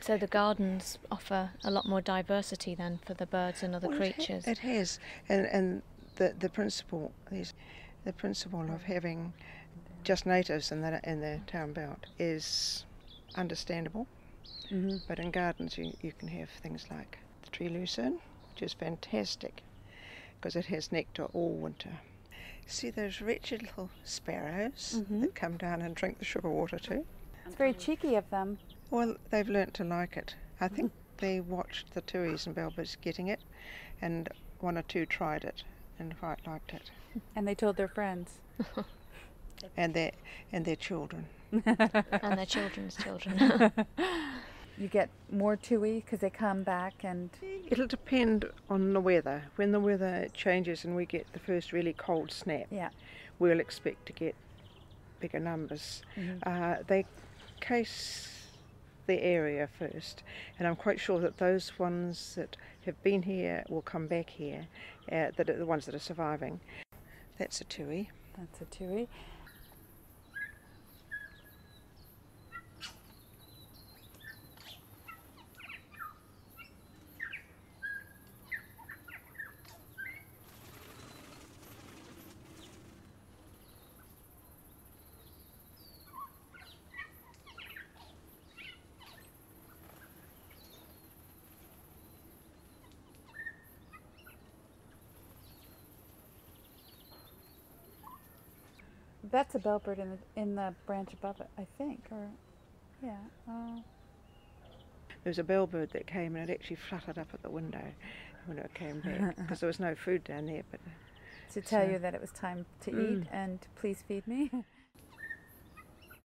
So the gardens offer a lot more diversity then for the birds and other creatures. It has, and the principle is the principle of having just natives in the town belt is understandable. Mm-hmm. But in gardens you can have things like the tree lucerne, which is fantastic because it has nectar all winter. See those wretched little sparrows that come down and drink the sugar water too? It's very cheeky of them. Well, they've learnt to like it. I think they watched the tuis and bellbirds getting it, and one or two tried it and quite liked it. And they told their friends. And their children. And their children's children. You get more tui because they come back and... It'll depend on the weather. When the weather changes and we get the first really cold snap, we'll expect to get bigger numbers. They case the area first, and I'm quite sure that those ones that have been here will come back here, that are the ones that are surviving. That's a tui. That's a tui. That's a bellbird in the branch above it, I think. Or, yeah. There was a bellbird that came and it actually fluttered up at the window when it came back because there was no food down there. But to tell you that it was time to eat and please feed me.